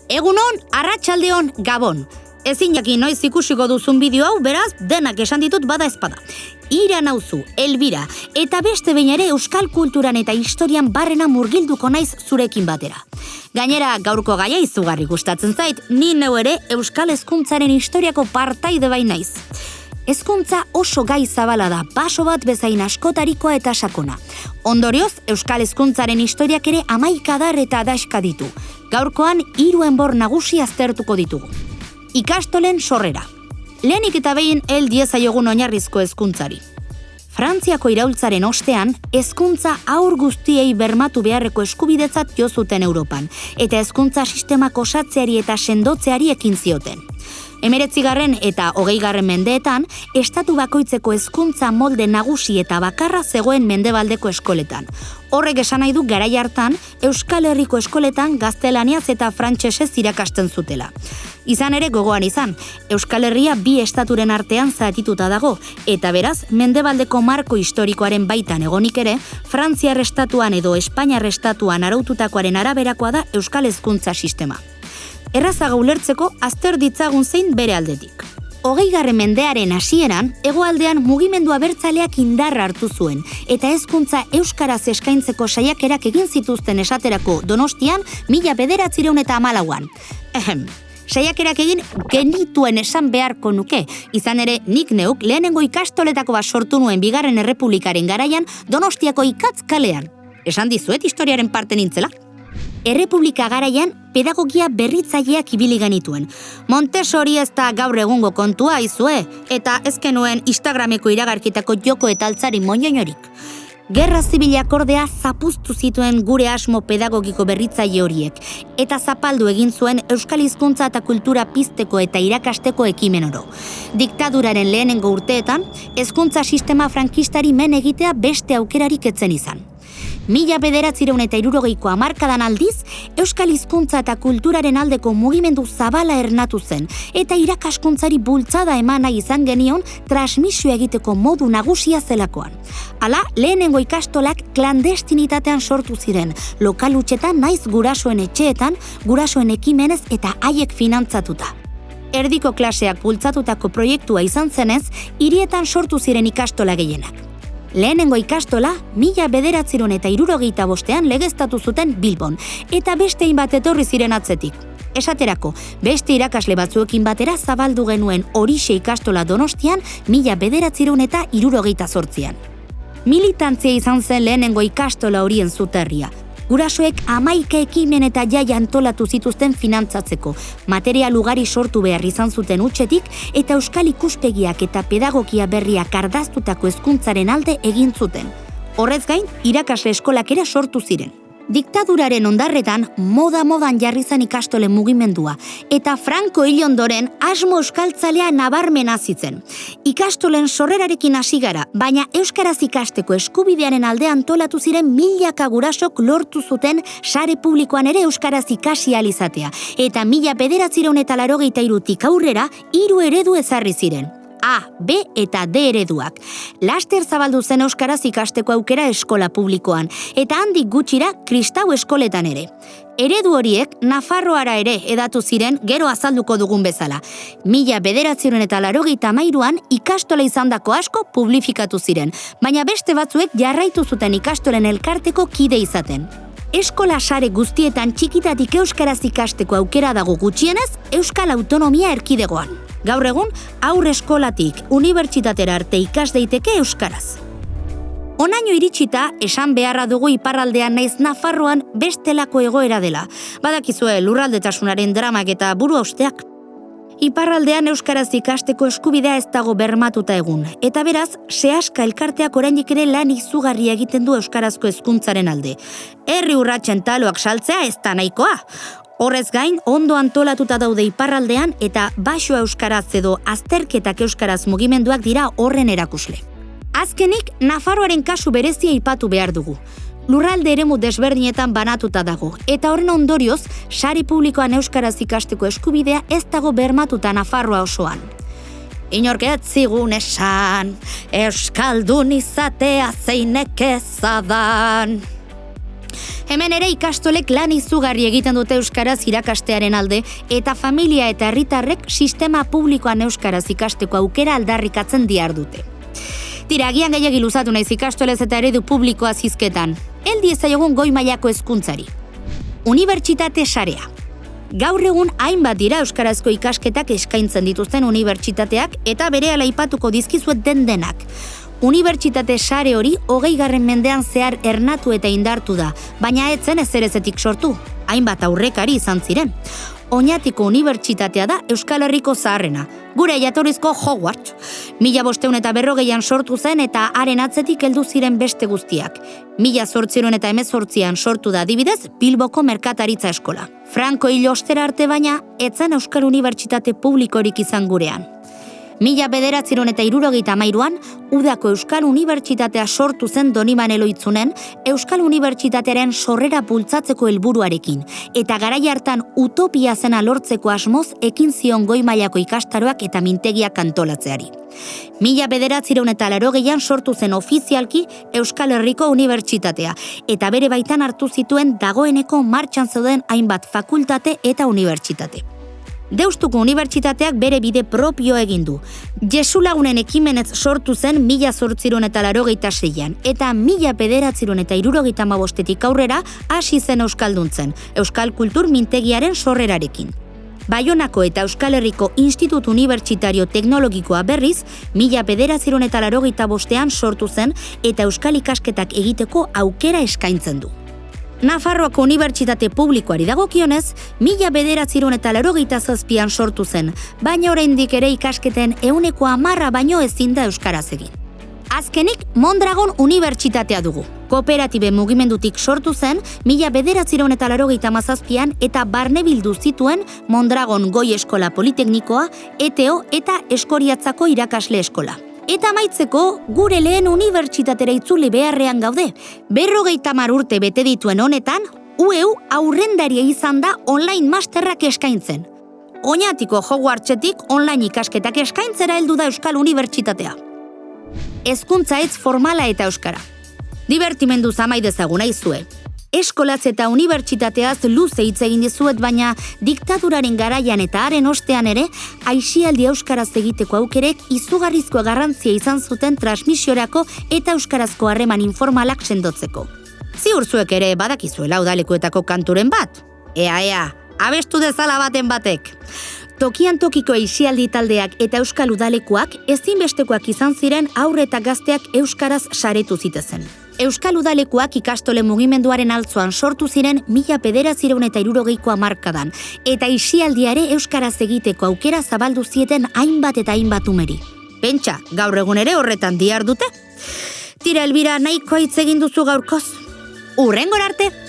Egunon, arratsaldeon, Gabon. Ezin jakin noiz ikusiko duzun bideo hau, beraz, denak esan ditut bada ezpada. Ira nauzu, Elbira, eta beste behin ere euskal kulturan eta historian barrena murgilduko naiz zurekin batera. Gainera, gaurko gaia izugarri gustatzen zait, ni neu ere euskal hezkuntzaren historiako partaide bai naiz. Hezkuntza oso gai zabala da, baso bat bezain askotarikoa eta sakona. Ondorioz, euskal hezkuntzaren historiak ere 11 adar eta adaxka ditu. Gaurkoan 3 enbor nagusi aztertuko ditugu. Ikastolen sorrera. Lehenik eta behin hel diezaiogun oinarrizko hezkuntzari. Frantziako iraultzaren ostean, hezkuntza haur guztiei bermatu beharreko eskubidetzat jo zuten Europan, eta hezkuntza sistemak osatzeari eta sendotzeari ekin zioten. 19. eta 20. mendeetan, estatu bakoitzeko hezkuntza molde nagusi eta bakarra zegoen mendebaldeko eskoletan. Horrek esan nahi du garai hartan, Euskal Herriko eskoletan gaztelaniaz eta frantsesez irakasten zutela. Izan ere gogoan izan, Euskal Herria 2 estaturen artean zatituta dago, eta beraz, mendebaldeko marko historikoaren baitan egonik ere, Frantziar estatuan edo Espainiar estatuan araututakoaren araberakoa da Euskal hezkuntza sistema. Errazaga ulertzeko azter ditzagun zein bere aldetik. 20. mendearen hasieran, hegoaldean mugimendu abertzaleak indarra hartu zuen, eta hezkuntza euskaraz eskaintzeko saiakerak egin zituzten esaterako Donostian 1914an. Saiakerak egin genituen esan beharko nuke, izan ere nik neuk lehenengo ikastoletako bat sortu nuen 2. Errepublikaren garaian Donostiako Ikatz kalean. Esan dizuet historiaren parte nintzela? Errepublika garaian pedagogia berritzaileak ibili genituen. Montessori ez da gaur egungo kontua izue, eta ez genuen Instagrameko iragarkitako joko eta altzari moñoñorik. Gerra zibilak ordea zapuztu zituen gure asmo pedagogiko berritzaile horiek, eta zapaldu egin zuen euskal hizkuntza eta kultura pizteko eta irakasteko ekimen oro. Diktaduraren lehenengo urteetan, hezkuntza sistema frankistari men egitea beste aukerarik etzen izan. 1960ko hamarkadan aldiz, euskal hizkuntza eta kulturaren aldeko mugimendu zabala ernatu zen, eta irakaskuntzari bultzada eman nahi izan genion transmisio egiteko modu nagusia zelakoan. Hala, lehenengo ikastolak klandestinitatean sortu ziren, lokal hutsetan naiz gurasoen etxeetan, gurasoen ekimenez eta haiek finantzatuta. Erdiko klaseak bultzatutako proiektua izan zenez, hirietan sortu ziren ikastola gehienak. Lehenengo ikastola 1965an legeztatu zuten Bilbon, eta beste hainbat etorri ziren atzetik. Esaterako, beste irakasle batzuekin batera zabaldu genuen Horixe ikastola Donostian 1968an. Militantzia izan zen lehenengo ikastola horien zuterria. Gurasoek 11 ekimen eta jai antolatu zituzten finantzatzeko, material ugari sortu behar izan zuten hutsetik, eta euskal ikuspegiak eta pedagogia berriak ardaztutako hezkuntzaren alde egin zuten. Horrez gain, irakasle eskolak ere sortu ziren. Diktaduraren ondarretan modan jarri zen ikastolen mugimendua, eta Franco hil ondoren asmo euskaltzalea nabarmena zitzen. Ikastolen sorrerarekin hasi gara, baina euskaraz ikasteko eskubidearen alde antolatu ziren milaka gurasok lortu zuten sare publikoan ere euskaraz ikasi ahal izatea, eta 1983tik aurrera 3 eredu ezarri ziren. A, B eta D ereduak. Laster zabaldu zen euskaraz ikasteko aukera eskola publikoan, eta handik gutxira kristau eskoletan ere. Eredu horiek Nafarroara ere hedatu ziren gero azalduko dugun bezala. 1983an ikastola izandako asko publifikatu ziren, baina beste batzuek jarraitu zuten ikastolen elkarteko kide izaten. Eskola sare guztietan txikitatik euskaraz ikasteko aukera dago gutxienez, Euskal Autonomia Erkidegoan. Gaur egun, haur eskolatik unibertsitatera arte ikas daiteke euskaraz. Honaino iritsita, esan beharra dugu iparraldean naiz Nafarroan bestelako egoera dela. Badakizue lurraldetasunaren dramak eta buru hausteak. Iparraldean euskaraz ikasteko eskubidea ez dago bermatuta egun, eta beraz, sehaska elkarteak oraindik ere lan izugarria egiten du euskarazko hezkuntzaren alde. Herri urratsen taloak saltzea ez da nahikoa. Horrez gain, ondo antolatuta daude iparraldean eta baxo euskaraz edo azterketak euskaraz mugimenduak dira horren erakusle. Azkenik, Nafarroaren kasu berezia aipatu behar dugu. Lurralde eremu desberdinetan banatuta dago, eta horren ondorioz, sare publikoan euskaraz ikasteko eskubidea ez dago bermatuta Nafarroa osoan. Inork ez zigun esan, euskaldun izatea zeinek ezadan. Hemen ere ikastolek lan izugarri egiten dute euskaraz irakastearen alde eta familia eta herritarrek sistema publikoan euskaraz ikasteko aukera aldarrikatzen dihardute. Tira, agian gehiagi luzatu naiz ikastolez eta eredu publikoa zizketan. Heldi ezaiogun goi mailako hezkuntzari. Unibertsitate sarea. Gaur egun hainbat dira euskarazko ikasketak eskaintzen dituzten unibertsitateak eta berehala aipatuko dizkizuet denak. Unibertsitate sare hori 20. mendean zehar ernatu eta indartu da, baina ez zen ezerezetik sortu. Hainbat aurrekari izan ziren. Oñatiko unibertsitatea da Euskal Herriko zaharrena, gure jatorrizko Hogwarts. 1540an sortu zen eta haren atzetik heldu ziren beste guztiak. 1818an sortu da adibidez Bilboko Merkataritza Eskola. Franco hil ostera arte baina, ez zen Euskal Unibertsitate publikorik izan gurean. 1973an, Udako Euskal Unibertsitatea sortu zen Doniban Eloitzunen Euskal Unibertsitatearen sorrera bultzatzeko helburuarekin, eta garai hartan utopia zena lortzeko asmoz ekin zion goi mailako ikastaroak eta mintegiak antolatzeari. 1980an sortu zen ofizialki Euskal Herriko Unibertsitatea, eta bere baitan hartu zituen dagoeneko martxan zeuden hainbat fakultate eta unibertsitate. Deustuko unibertsitateak bere bide propio egin du. Jesu Lagunen ekimenez sortu zen 1886an eta 1975etik aurrera hasi zen euskalduntzen, Euskal Kultur Mintegiaren sorrerarekin. Baionako eta Euskal Herriko Institutu Unibertsitario Teknologikoa berriz 1985ean sortu zen eta euskal ikasketak egiteko aukera eskaintzen du. Nafarroako Unibertsitate Publikoari dagokionez, 1987an sortu zen, baina oraindik ere ikasketen 10% baino ezin da euskaraz egin. Azkenik, Mondragon Unibertsitatea dugu. Kooperatibe mugimendutik sortu zen 1987an eta barnebildu zituen Mondragon Goi Eskola Politeknikoa, ETO eta Eskoriatzako irakasle eskola. Eta amaitzeko, gure lehen unibertsitatera itzuli beharrean gaude. 50 urte bete dituen honetan, UEU aurrendaria izan da online masterrak eskaintzen. Oñatiko Hogwartsetik online ikasketak eskaintzera heldu da Euskal Unibertsitatea. Hezkuntza hitz formala eta euskara. Divertimenduz amai dezagun aizue. Eskolatz eta unibertsitateaz luze hitz egin dizuet, baina diktaduraren garaian eta haren ostean ere, aisialdi euskaraz egiteko aukerek izugarrizko garrantzia izan zuten transmisiorako eta euskarazko harreman informalak sendotzeko. Ziur zuek ere badakizuela udalekuetako kanturen bat? Ea, abestu dezala baten batek. Tokian tokiko aisialdi taldeak eta euskal udalekuak ezinbestekoak izan ziren haur eta gazteak euskaraz saretu zitezen. Euskal Udalekuak ikastole mugimenduaren altzoan sortu ziren 1960ko hamarkadan, eta aisialdiare euskaraz egiteko aukera zabaldu zieten hainbat eta hainbat umeri. Pentsa, gaur egun ere horretan dihardute? Tira, Elbira, nahikoa hitz egin duzu gaurkoz. Hurrengora arte!